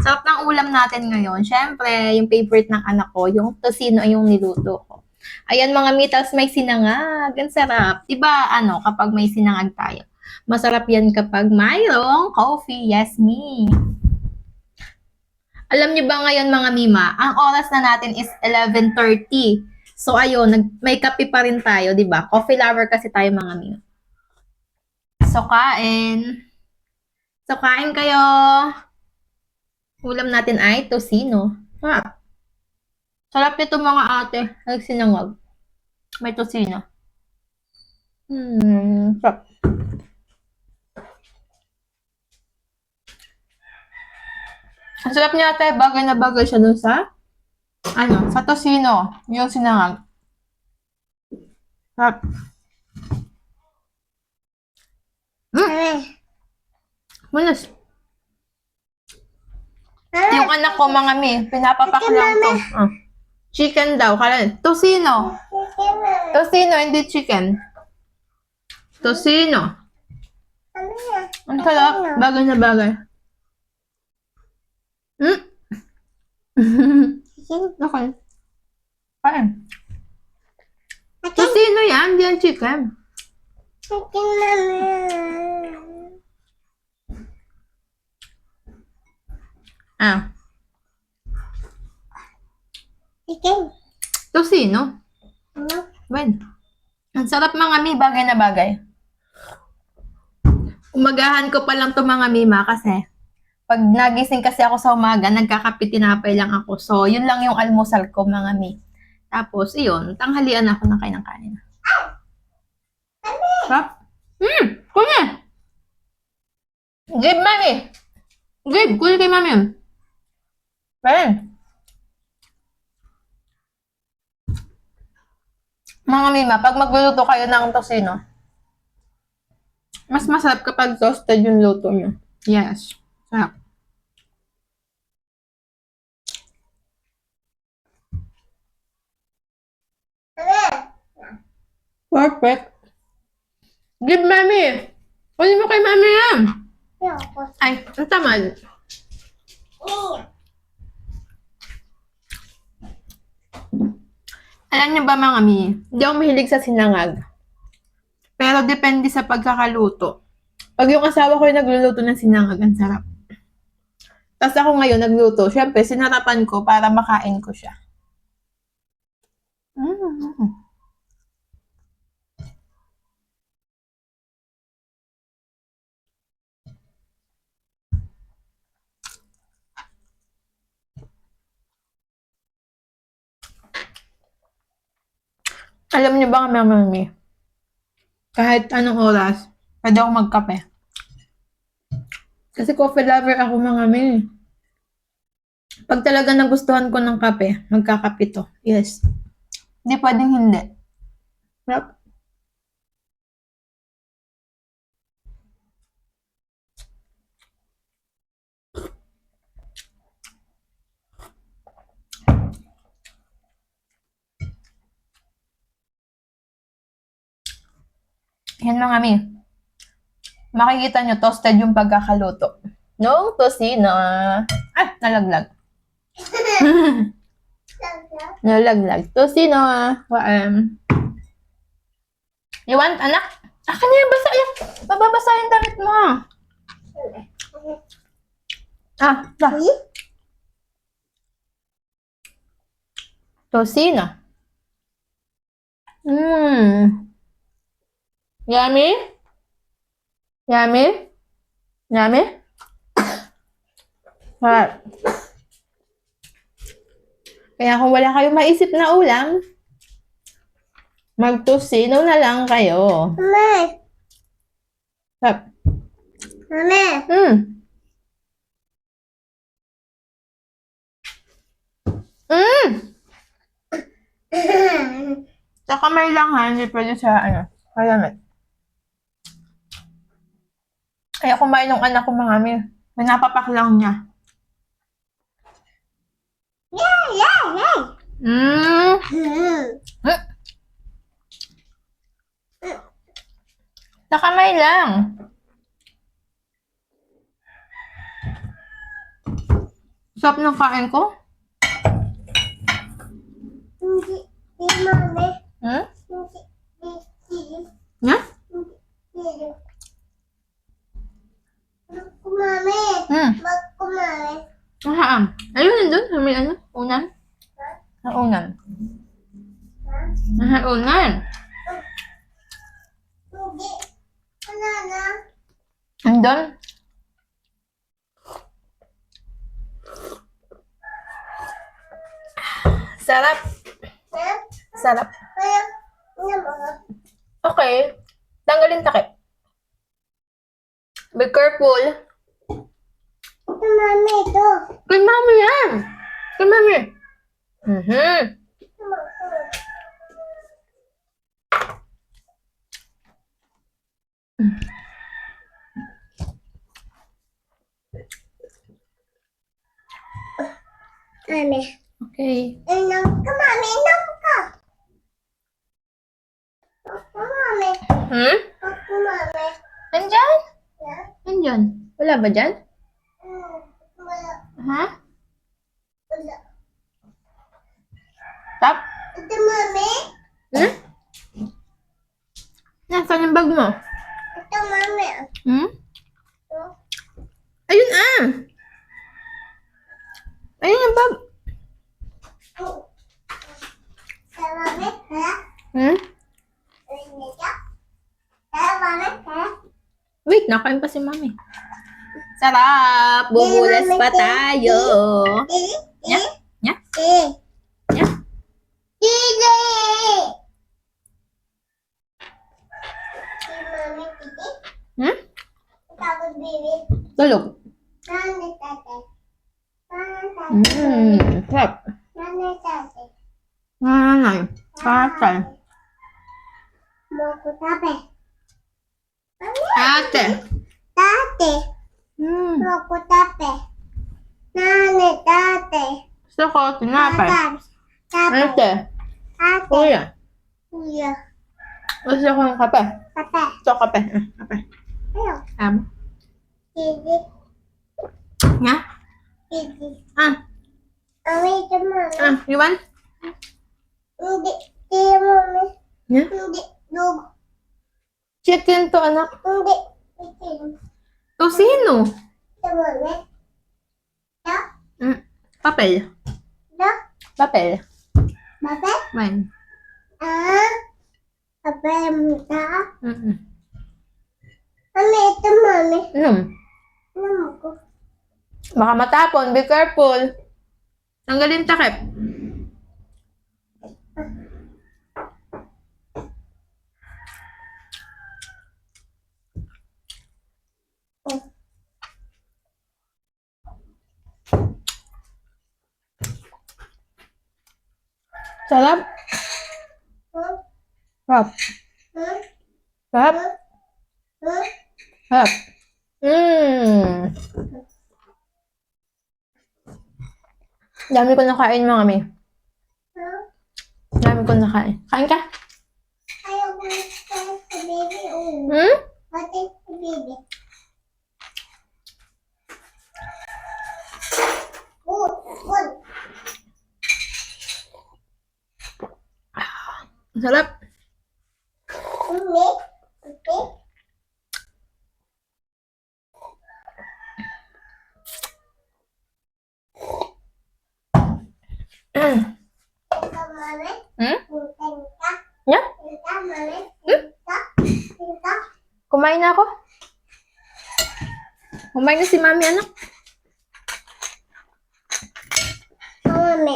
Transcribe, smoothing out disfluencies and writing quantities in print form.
Sarap ng ulam natin ngayon. Siyempre, yung favorite ng anak ko, yung tocino ay yung niluto ko. Ayan mga mitals, may sinangag. Ang sarap. Diba, kapag may sinangag tayo, masarap yan kapag mayroong coffee. Yes, me. Alam niyo ba ngayon mga mima, ang oras na natin is 11:30. So ayun, may kape pa rin tayo, 'di ba? Coffee lover kasi tayo mga mima. So kain. So kain kayo. Ulam natin ay tocino. Sarap. Sarap nito mga ate. Nagsinangag. May tocino. Sarap. Ang sarap niya ate. Bagay na bagay siya dun sa sa tocino. Yung sinangag. Sarap. Malas. Yung anak ko mga mi, pinapapak lang to. Chicken daw. Tocino. Tocino, hindi chicken. Tocino. Ang sarap. Bagay na bagay. Okay. Kain. Tocino yan, hindi yan chicken. Chicken. Tocino. When? Ang sarap mga mi, bagay na bagay. Umagahan ko pa lang to mga mima kasi pag nagising kasi ako sa umaga, nagkakape tinapay lang ako. So, yun lang yung almusal ko mga mi. Tapos, iyon, tanghalian ako ng kain ng kanin. Sarap. Kuya! Give mami! Give! Kuya kay mami yun. Ayan. Mga mima, pag magluluto kayo ng tocino, mas masarap kapag toasted yung luto nyo. Yes. Sarap. Perfect. Give mami! Kunin mo kay mami yan. Ay, ang tamad. Alam niyo ba mga mi, hindi ako mahilig sa sinangag. Pero depende sa pagkakaluto. Pag yung asawa ko yung nagluluto ng sinangag, ang sarap. Tapos ako ngayon nagluto, syempre sinarapan ko para makain ko siya. Alam niyo ba mga mami, kahit anong oras, pwede ako magkape. Kasi coffee lover ako mga mami. Pag talaga nagustuhan ko ng kape, magkakape to. Yes. Hindi pwedeng hindi. Yep. Yan mga mi. Makikita nyo, toasted yung pagkakaluto. No, tocino. Nalaglag. Nalaglag. Tocino. You want, anak? Akin na yan, basa yan. Mababasa yung damit mo. Tocino. Yummy? Yummy? Yummy? Kaya kung wala kayong maisip na ulam, mag-tocino na lang kayo. Mami! Sarap. Mami! Sa kamay lang ha, hindi pwede sa kalamit. Kaya kumain ng anak ko mga mi, may napapak lang niya. Sa kamay lang. Sarap ng kain ko. Hindi. Hindi, mami. Hmm? Hindi. Hindi. Nga? Hindi. Magko, mami. Hmm. Magko, mami. Saan? Ayun, nandun. Sa may ano? Unan? Sa unan. Sa unan. Hindi. Wala na. Andun. Sarap. Ha? Sarap. Kaya, ano mo? Okay. Tanggalin takip. Be careful. Ito, mami, ito. Kay mami yan. Kay mami. Mhm. Ito, mami. Mami. Okay. Inom ka, mami. Inom ka. Ako, mami. Hmm? Ako, mami. Nandyan? Ha? Nandyan. Wala ba dyan? Wala. Ha? Wala. Tap? Ito, mami. Hmm? Nasaan yung bag mo? Ito, mami. Hmm? Ito. Ayun ah! Ayun yung bag. Ito, mami. Ha? Hmm? Ito. Ito, mami. Ha? Wait, nakain pa si mami. Sarap! Bubulas pa tayo. Nya? Nya? Nya? Hmm? Tulog. Sarap. Nanay. Tatay. Ate. Hmm. Gusto ko, tinapay. Ate. Kuya. Gusto ko ng kape. Gusto ko kape. Kape. Nga? Ah. You want? Nga? Chicken to, anak. Tosino. Hmm. Papel. Papel. Mine. Mm-mm. Inom. Baka matapon. Be careful. Tanggalin takip. Sarap. Sarap. Sarap. Sarap. Mmm. Dami ko nakain, mga mi. Dami ko nakain. Kain ka? Hmm? Sarap. Hmm? Yeah? Kumain na ako. Kumain na si mami, anak. Mami,